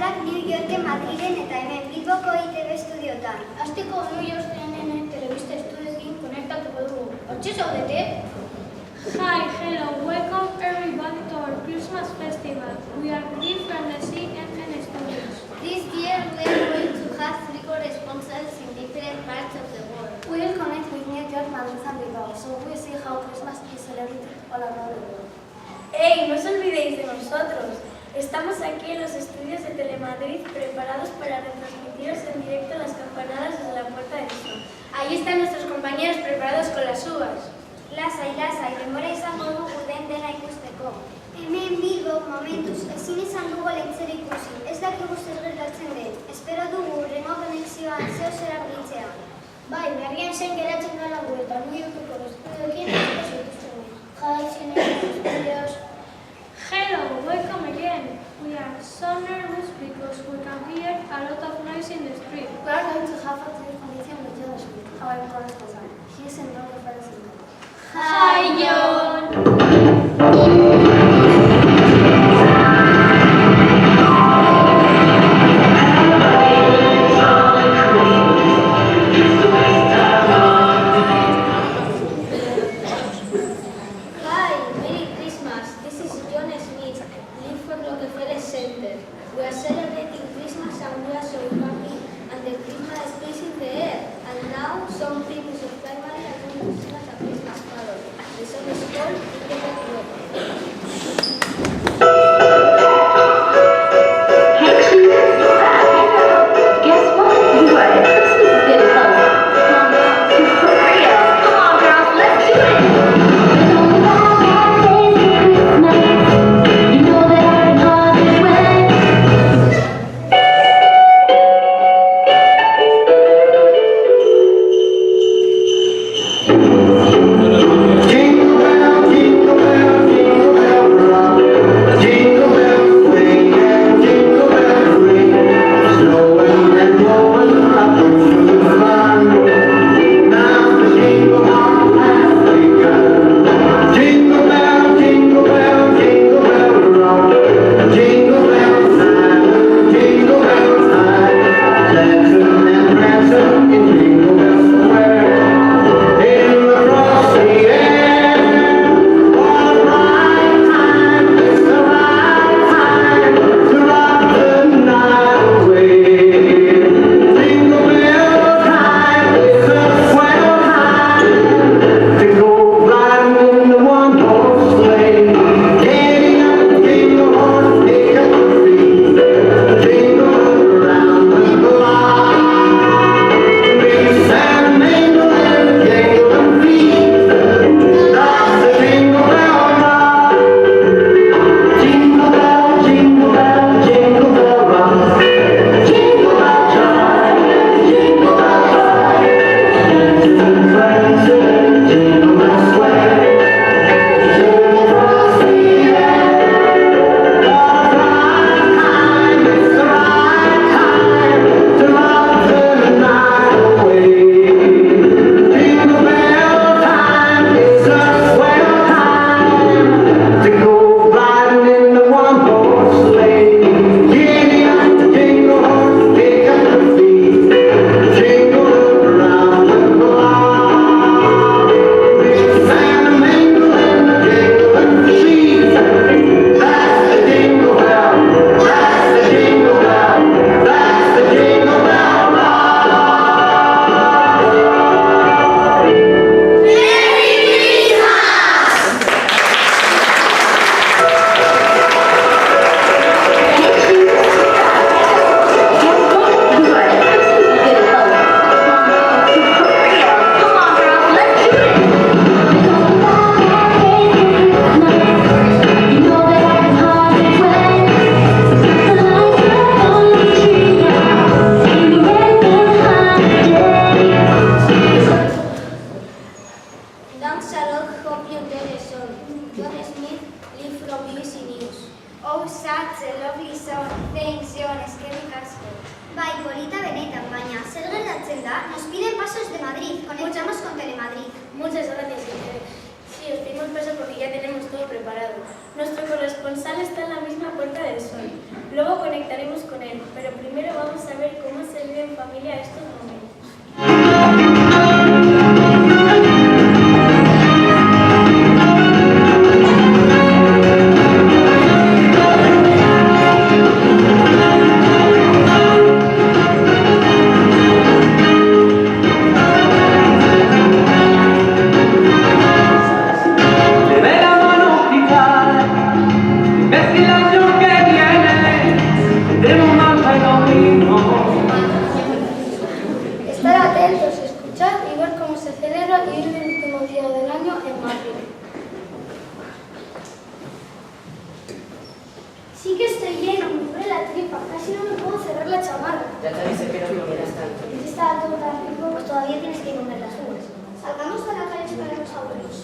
Antxalak New Yorken, Madriden eta hemen Bilboko ITV estudiotan. Hasteko New York CNN telebista estudioekin konektatuko dugu. Hortxe zaudete? Hi, hello, welcome everybody to our Christmas festival. We are Liv from the CNN studios. This year we are going to have 3 correspondents in different parts of the world. We will connect with New York, Madrid and Bilbao, so we see how Christmas is celebrated all around the world. ¡Hey! No os olvidéis de nosotros. Estamos aquí en los estudios de Telemadrid preparados para retransmitiros en directo las campanadas desde la Puerta del Sol. Ahí están nuestros compañeros preparados con las uvas. Lasai, denbora izango dugu dena ikusteko. Hemen Bilbo, momentuz, ezin izan dugu lentzera ikusi. Ez dakigu zer gertatzen den. Espero dugu hurrengo konexioan zeo zer argitzea. Bai, berrian zen geratzen gara gu eta New Yorkeko estudioekin ez ikusten. Hi, CNN studios. Hello, welcome again. We are so nervous because we can hear a lot of noise in the street. We are going to have a teleconnection with John Smith, our correspondent. He is in Rockefeller Center. Hi, John. Hi, Merry Christmas. This is John Smith, live from Rockefeller Center. We are celebrating Christmas and we are so happy and the Christmas is in the air. And now some people of family are going to sing us a Christmas carol. The song is called In the Red Road. Guess what? You are at Christmas dinner club. Come on, for real. Come on, girls, let's do it. You know that I'm on the way. Jingle bell, jingle bell, jingle bell rock. Jingle bell swing and jingle bell ring. Snowing and blowing up through the fun. Now the jingle all has begun. Jingle bell, jingle bell, jingle bell rock. Jingle bell time, jingle bell time. Dancing and prancing in Jingle Bell Square. In the frosty air, all the right time, it's the right time to rock the night away. Jingle bell time, it's a swell time to go riding in the one-horse sleigh. Getting up the jingle horse, pick up the feet, jingle around the block. Big Santa mingle and jingle and feet. That's the jingle bell rock. Jingle bell, jingle bell, jingle bell rock. Jingle bell time, jingle bell time. Dancing, prancing, jingle bell sway. Jingle frosty air. All the right time, it's the right time to rock the night away. Jingle bell time, it's a swell time to go riding in the one-horse sleigh. Giddy up the jingle horse, pick up the feet, jingle around the block. Big Santa mingle and jingle and feet. That's the jingle bell, that's the jingle bell, that's the jingle bell Thanks a lot, hope you enjoy the song. John Smith, live from BBC News. Oh, such a lovely song. Thanks, John, eskerrik asko. Bai, polita benetan, baina zer gertatzen da? Nos piden pasos de Madrid. Conectamos con Telemadrid. Muchas gracias, Inés. Sí, os dimos paso porque ya tenemos todo preparado. Nuestro corresponsal está en la misma Puerta del Sol. Luego conectaremos hablaremos con él, pero primero vamos a ver cómo se vive en familia estos momentos. Le ve la mano picar, ves que el año que viene tendremos más de lo mismo. Estar atentos, escuchar y ver cómo se celebra y ir el último día del año en Madrid. Sí que estoy lleno, me duele la tripa, casi no me puedo cerrar la chamarra. Ya te avisé que no comieras tanto. Está todo tan rico, pues todavía tienes que comer las uvas. Salgamos a la calle para los abuelos.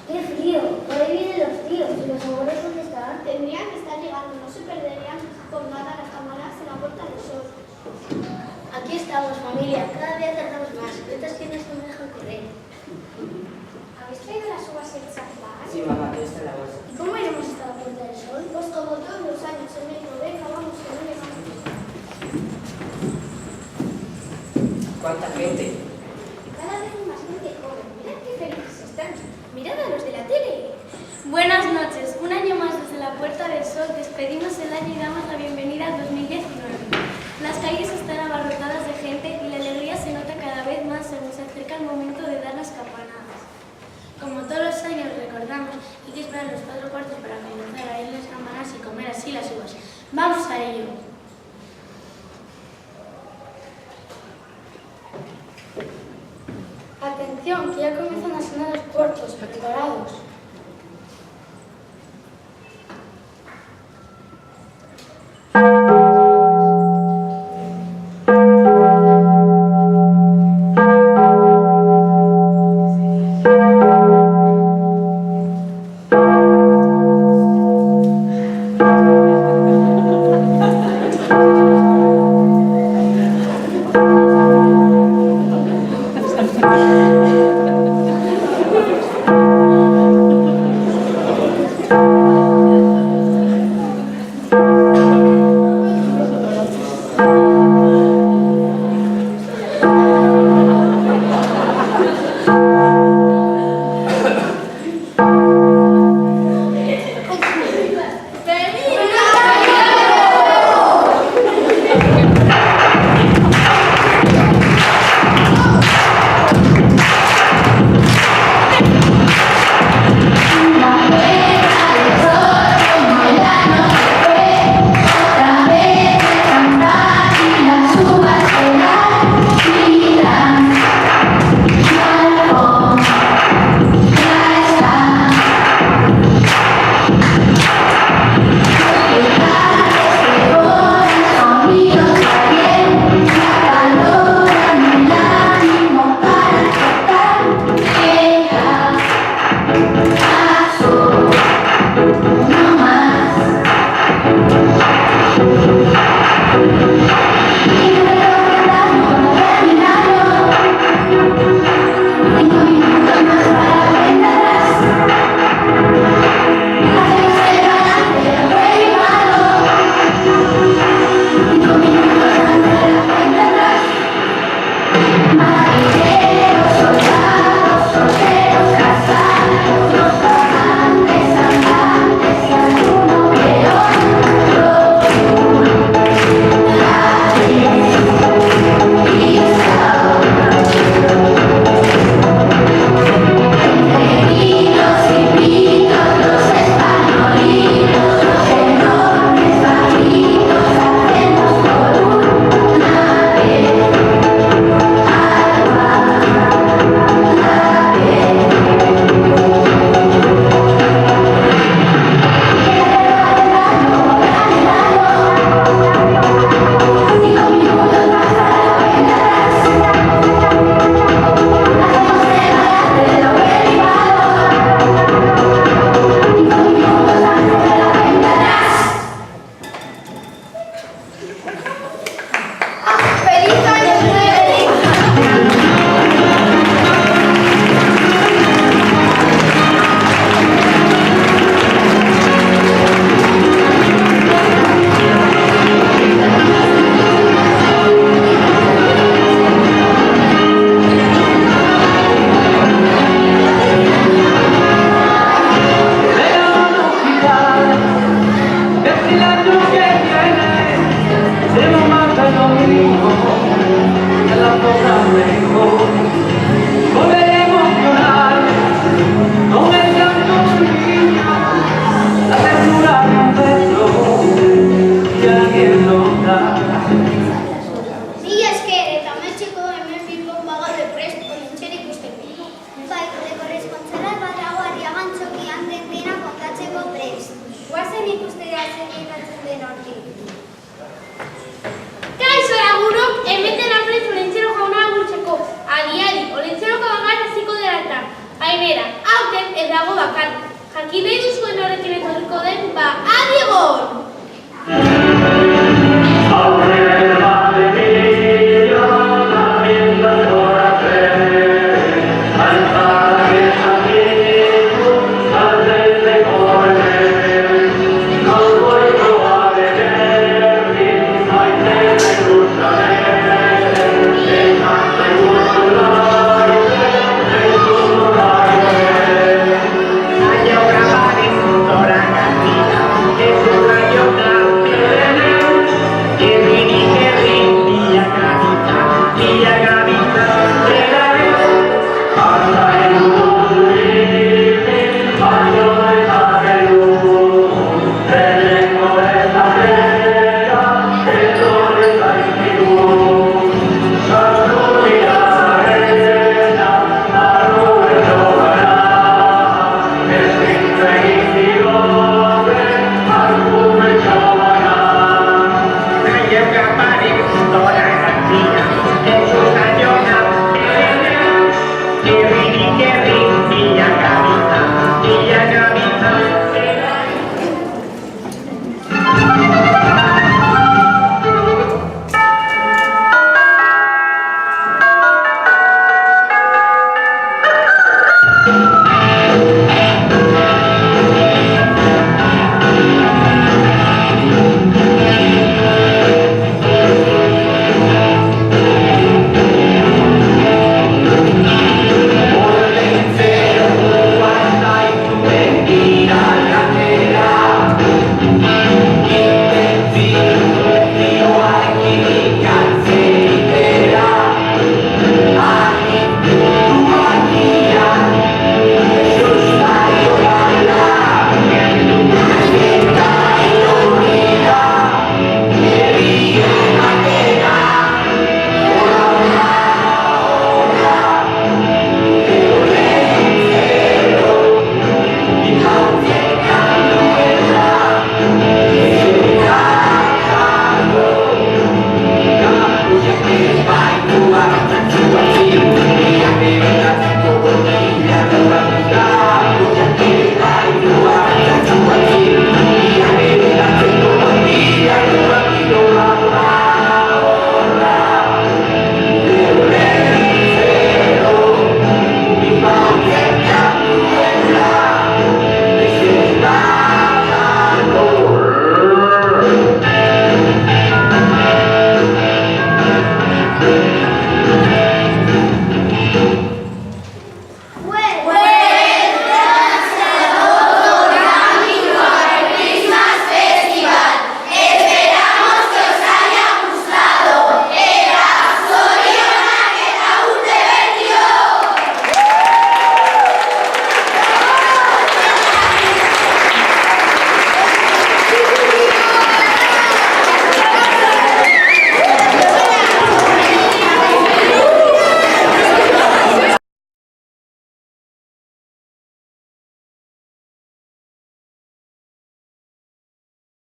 ¡Qué frío! Por ahí vienen los tíos. ¿Y los abuelos dónde están? Tendrían que estar llegando, no se perderían por nada las cámaras en la Puerta del Sol. Aquí estamos, familia. Cada día tardamos más. Estas tiendas no me dejan correr. ¿Habéis traído las uvas en champán? Sí, mamá, que está en la bolsa. ¿Y cómo iremos hasta la Puerta del Sol? Pues como todos los años, en metro, venga, vamos, que no llegamos. ¿Cuánta gente? Cada vez hay más gente joven. Mirad qué felices están. Mirad a los de la tele. Buenas noches, un año más desde la Puerta del Sol despedimos el año y damos la bienvenida al 2019. Las calles están abarrotadas de gente y la alegría se nota cada vez más según se acerca el momento de dar las campanadas. Como todos los años recordamos, hay que esperar los 4 cuartos para comenzar a ir las campanas y comer así las uvas. ¡Vamos a ello! Atención, que ya comienzan a sonar los puertos, preparados. aurten ez dago bakarrik. Jakin nahi duzuen horrekin etorriko den, ba, adi egon!